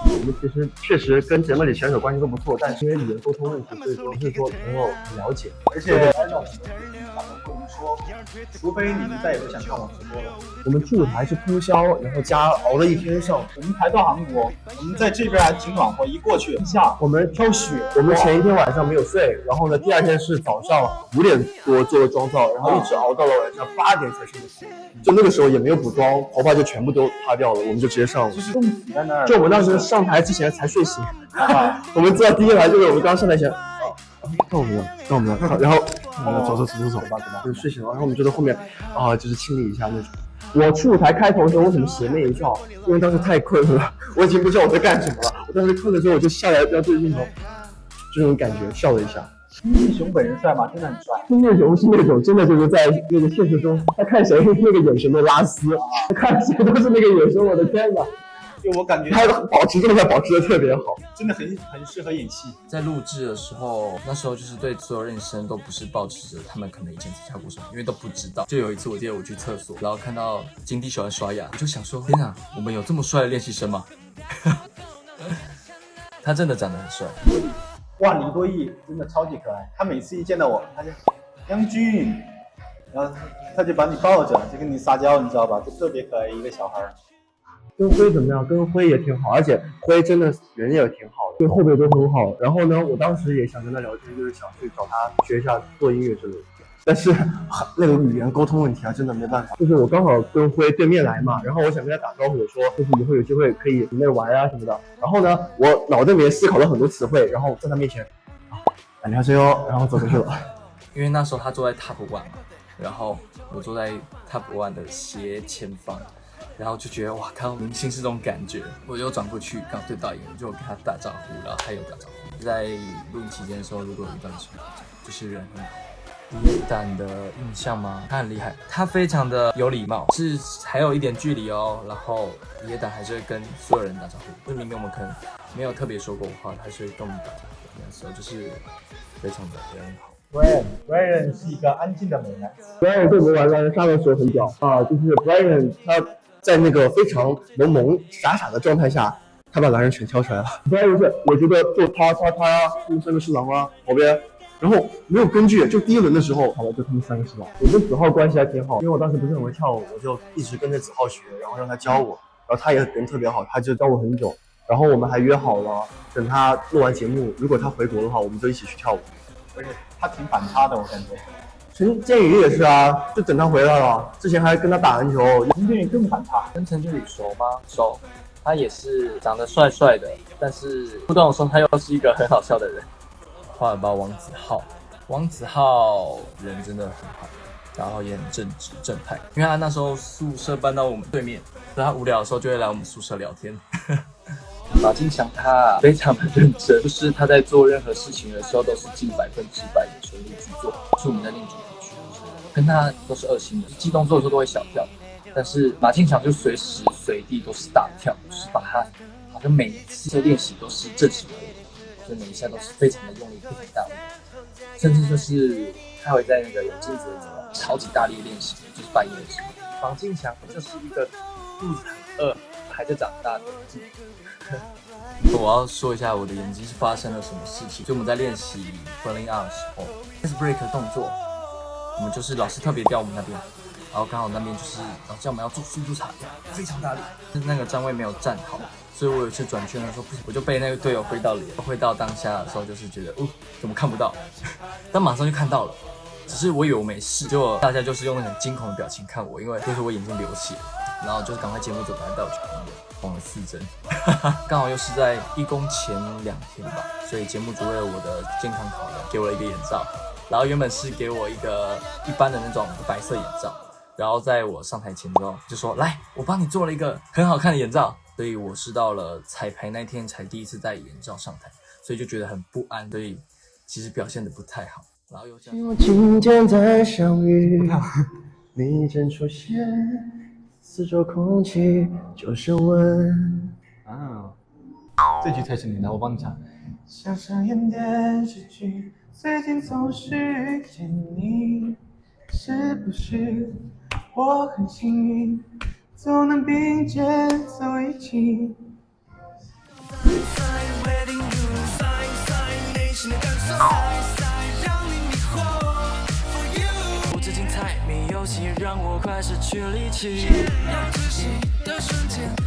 我们其实确实跟节目里选手关系都不错，但是因为语言沟通问题，所以说不是说能够了解。而且按照我们的他们跟我们说，除非你们再也不想看我直播了。我们去舞台是通宵，然后加熬了一天上。我们才到韩国，我们在这边还挺暖和，一过去一下我们飘雪。我们前一天晚上没有睡，然后呢，第二天是早上5点多做了妆造，然后一直熬到了晚上8点才上的床。就那个时候也没有补妆，头发就全部都塌掉了，我们就直接上了。就是冻死在那儿。就我们当时上台之前才睡醒，我们知道第一排就是我们刚上台前，到我们了，然后走吧，就睡醒了，然后我们就在后面就是清理一下那种。我去舞台开头的时候，为什么邪魅一笑？因为当时太困了，我已经不知道我在干什么了。我当时困的时候，我就下来要对镜头，这种感觉笑了一下。金志雄本人帅吗？真的很帅。金志雄是那种真的就是在那个现实中，他看谁那个眼神都拉丝，他看谁都是那个眼神，我的天哪！就我感觉他保持状态保持的特别好，真的很适合演戏。在录制的时候，那时候就是对所有练习生都不是抱持着他们可能以前参加过什么，因为都不知道。就有一次我记得我去厕所，然后看到金弟喜欢刷牙，我就想说，天啊，我们有这么帅的练习生吗？他真的长得很帅。哇，李多义真的超级可爱。他每次一见到我，他就杨俊，然后他就把你抱着，就跟你撒娇，你知道吧？就特别可爱一个小孩。跟辉怎么样？跟辉也挺好，而且辉真的人也挺好的，对后辈都很好。然后呢，我当时也想跟他聊天，就是想去找他学一下做音乐之类的。但是那个语言沟通问题啊，真的没办法。就是我刚好跟辉对面来嘛，然后我想跟他打招呼，我说就是以后有机会可以一块玩啊什么的。然后呢，我脑袋里面思考了很多词汇，然后在他面前感觉是哟，然后走过去了。因为那时候他坐在 Top One 嘛，然后我坐在 Top One 的斜前方。然后就觉得哇，看到明星是这种感觉，我就转过去，刚对导演，就跟他打招呼，然后他有打招呼。在录音期间的时候，如果有一段什么，就是人很好。野胆的印象吗？他很厉害，他非常的有礼貌，是还有一点距离哦。然后野胆还是会跟所有人打招呼，就明明我们可能没有特别说过话，他是会跟我们打招呼。那时候就是非常的人好。Brian 是一个安静的美男。Brian 对我玩狼人杀的时候很屌就是 Brian 他在那个非常萌傻的状态下，他把狼人全挑出来了。Brian 是我觉得就他们3个是狼啊，好呗。然后没有根据，就第一轮的时候，好了，就他们3个是狼。我跟子浩关系还挺好，因为我当时不是很会跳舞，我就一直跟着子浩学，然后让他教我，然后他也人特别好，他就教我很久。然后我们还约好了，等他录完节目，如果他回国的话，我们就一起去跳舞。而且他挺反差的，我感觉。陈建宇也是啊，就等他回来了，之前还跟他打篮球。陈建宇更反差。跟陈俊宇熟吗？熟，他也是长得帅帅的，但是互动的时候他又是一个很好笑的人。画了包王子浩，王子浩人真的很好，然后也很正直正派，因为他那时候宿舍搬到我们对面，所以他无聊的时候就会来我们宿舍聊天。马金强他非常的认真，就是他在做任何事情的时候都是尽100%的全力去做。是我们在练主题曲，跟他都是2星的，记动作的时候都会小跳，但是马金强就随时随地都是大跳，就是把他好像每一次的练习都是正式的，所以每一下都是非常的用力，非常大力，甚至就是他会在那个有镜子的地方超级大力练习，就是半夜的时候。马金强就是一个肚子很饿还在长大的。我要说一下我的眼睛是发生了什么事情。就我们在练习 Falling Out 的时候 ，Ice Break 的动作，我们就是老师特别调我们那边，然后刚好那边就是老师叫我们要做速度踩，非常大力，那个站位没有站好，所以我有一次转圈的时候，我就被那个队友挥到脸，挥到当下的时候就是觉得，怎么看不到？但马上就看到了，只是我以为我没事，结果大家就是用那种惊恐的表情看我，因为就是我眼睛流血，然后就是赶快节目组赶快带我去医院。缝了4针，刚好又是在义工前2天吧，所以节目组为了我的健康考量，给我了一个眼罩，然后原本是给我一个一般的那种白色眼罩，然后在我上台前之后就说来，我帮你做了一个很好看的眼罩，所以我是到了彩排那天才第一次戴眼罩上台，所以就觉得很不安，所以其实表现得不太好，然后又这样。希望今天再相遇，你真出现。四周空气就升温这句才是你的，我帮你唱。像上演电视剧，最近总是遇见你，是不是我很幸运，总能并肩走一起。这精彩迷游戏让我快失去力气。要窒息的瞬间。